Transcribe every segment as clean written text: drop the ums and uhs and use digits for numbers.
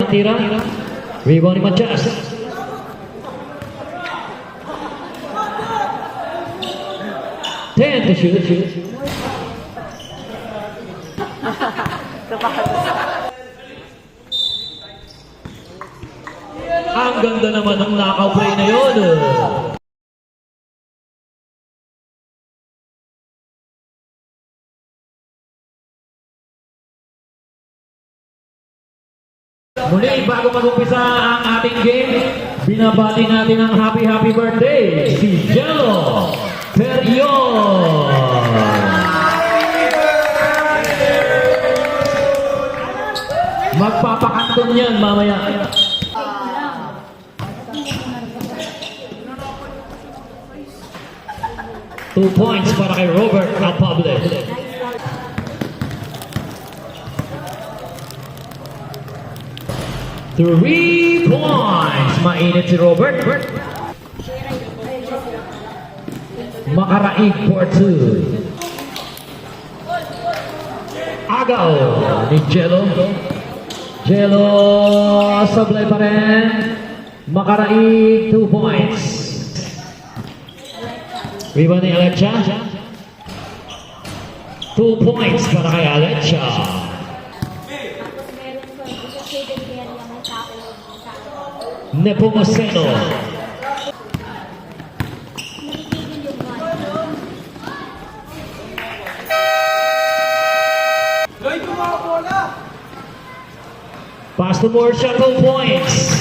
natira. Rebound ni Matias. Ten to shoot. Ang ganda naman ng knockout play na yun. Muli, bago mag-umpisa ang ating game, binabati natin ang happy birthday si Jello Perion. Magpapakantong yan mamaya. Two points para kay Robert Apable. Three points. Mainit si Robert. Makaraig for two. Agaw ni Jello. Jello sablay pa rin. Makaraig 2 points. Rebound ni Alecha. 2 points para kay Alecha. Nepomuceno. Pass to Morsha, 2 points.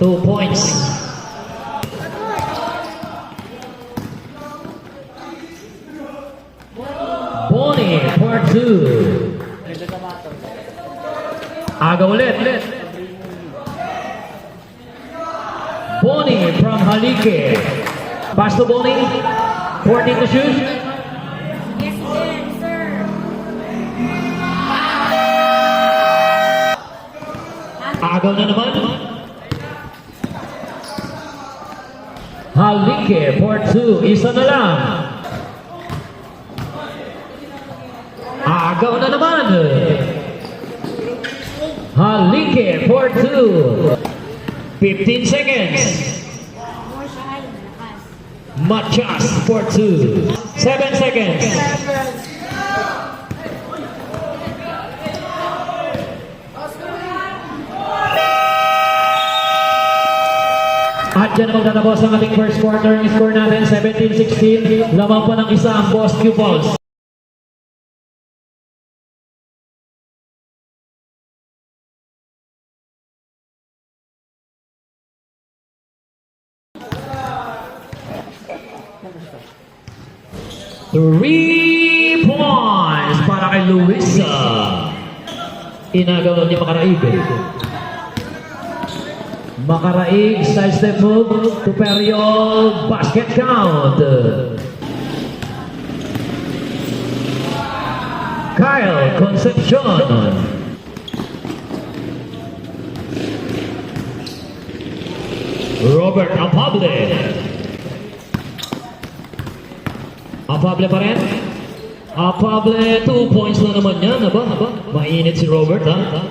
Two points. Bonnie for 2. Aga ulit. Bonnie from Halike. Pass to Bonnie. 14 to shoot. Yes, sir. Agaw na naman. Halike for 2. Isa na lang. Agaw na naman. Halike for 2. 15 seconds. Matias for 2. 7 seconds. At dyan na magtatapos ang ating first quarter. Ang score natin 17-16. Lamang pa ng isa ang Boss Q Balls. Three points para kay Luisa. Inagaw niya Makaraig. Makaraig, side step move to Periol, basket count. Kyle Concepcion. Robert Apable. Apable pa rin. Apable, 2 points na naman yan. Aba. Mainit si Robert, ha?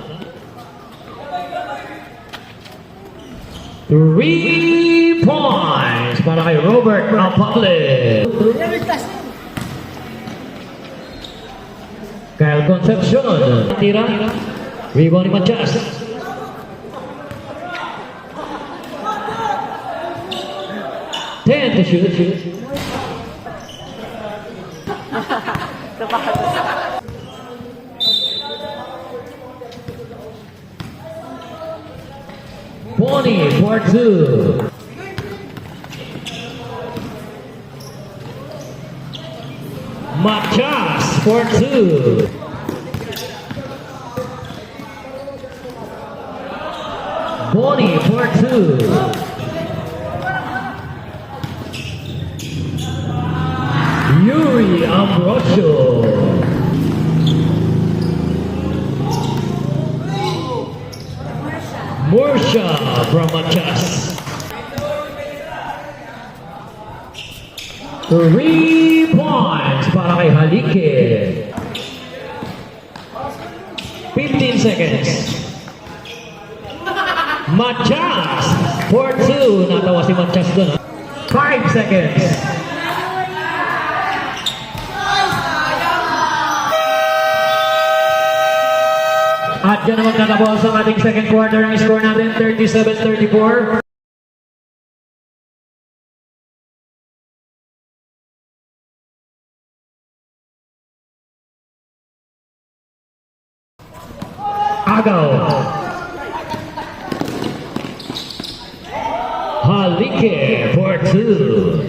3 points para kay Robert Apable. Kyle Concepcion. Tira. Rebound ni Matias. Ten to shoot. Bonnie for 2. Matias for 2. Bonnie for 2. Yuri Ambrosio. Morsha from Matias. 3 points para kay Halike. 15 seconds. Matias for 2. Natawa si Matias doon. 5 seconds. At dyan naman natapos ang ating second quarter. Ang score natin 37-34. Agaw. Halike for 2.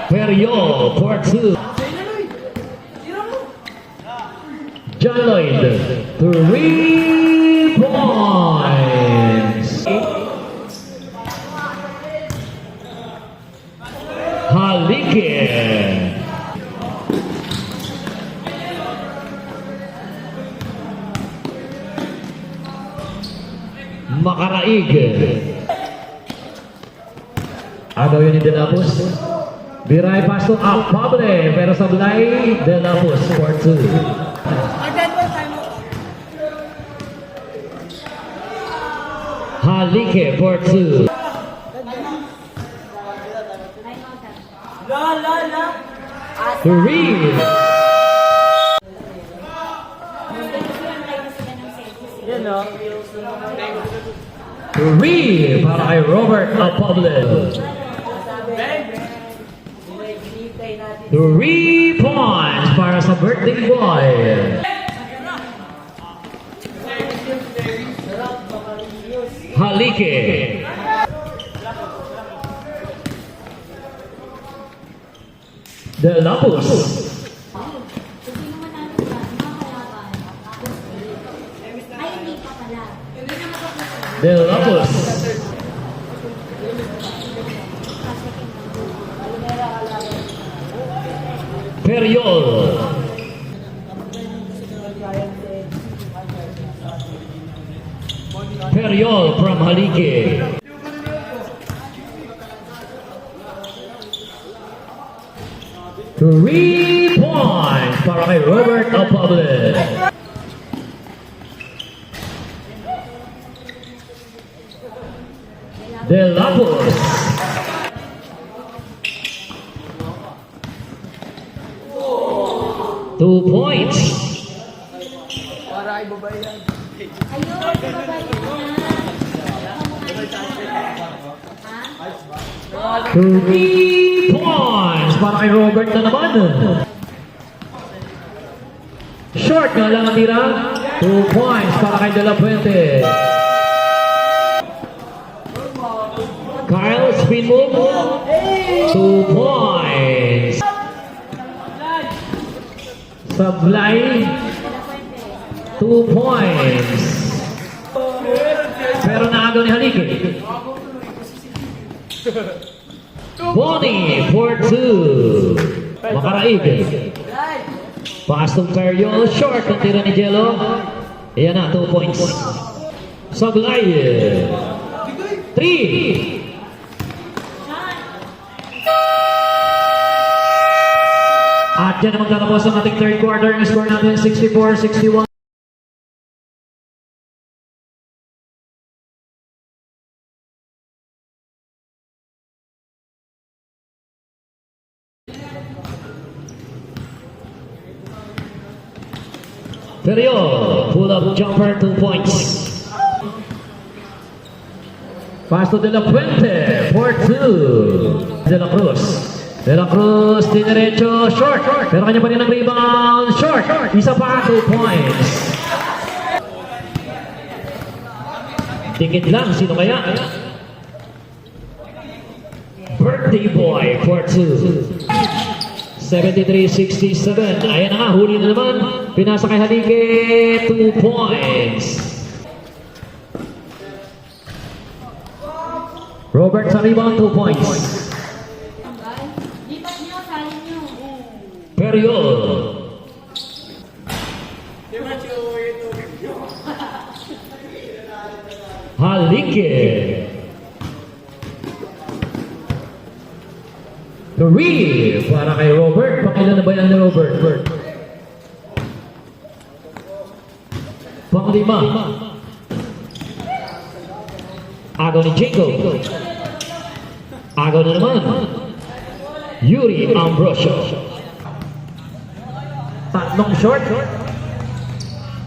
Periol for 2. John Lloyd, 3 points. Halike. Makaraig. Agaw yun ni Delapus. Biray pass to Apable, pero sablay Delapus for 2. Halike for 2. Three. Three para kay Robert Apable. 3 points para sa birthday boy. Halike. Delapus. Sino man namin ba? Mga kalaban. Ay, hindi pa pala. Hindi na makapasa. Delapus. Periol. Periol from Halike. Three points para kay Robert Apable. Delapus. Two points. Ayun, babae na. 3 points para kay Robert na naman. Short nga lang ang tira. 2 points para kay De La Puente. Kyle spin move. 2 points. Sablay. 2 points. Pero naagaw ni Halike. Bonnie for 2. Makaraig. Pass to Periol. Short ang tira ni Jello. Ayan na, 2 points. Sablay. 3. At dyan na magtatapos ang ating third quarter. Ang score natin 64-61. Periol, pull up jumper, 2 points. Pass to De La Puente for 2. De La Cruz. De La Cruz, dinerecho, short. Pero kanya pa rin ang rebound, short. Isa pa, 2 points. Dikit lang, sino kaya? Birthday boy for 2. 73-67. Ayan na nga, huli na naman. Pinasa kay Halike, 2 points. Robert sa rebound, 2 points. Lipat niyo, salin niyo. Periol. Halike. 3 para kay Robert. Pakilan na ba yan ni Robert? Panglima. Agaw ni Jacob. Agaw na naman. Yuri Ambrosio. Tatlong short.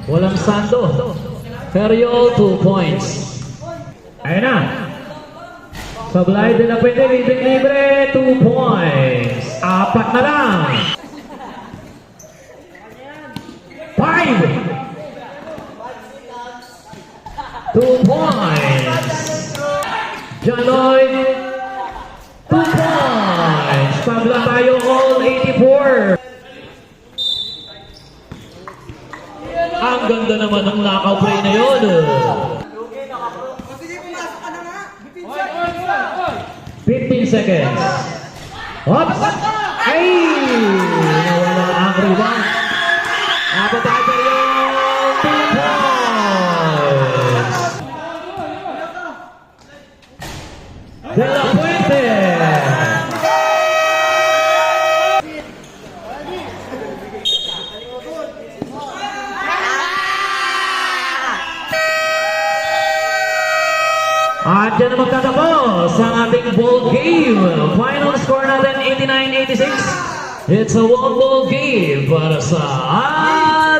Walang sando. Ferriol, 2 points. Ayun na. Sablay de la Puente, libre, 2 points. 4 na lang. 5. 2 points. John Lloyd, 2 points. Tabla tayo all 84. Ang ganda naman ng knockout play na yun. Sige, pumasok ka na nga. 15 seconds. Oops! Ay! Nawala ang rebound. Ababa pa yung 2 points. De La Puente. At dyan na magtatapos ang ating ball game. Final score natin 89-86. It's a one ball game para sa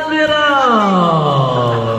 Admiral.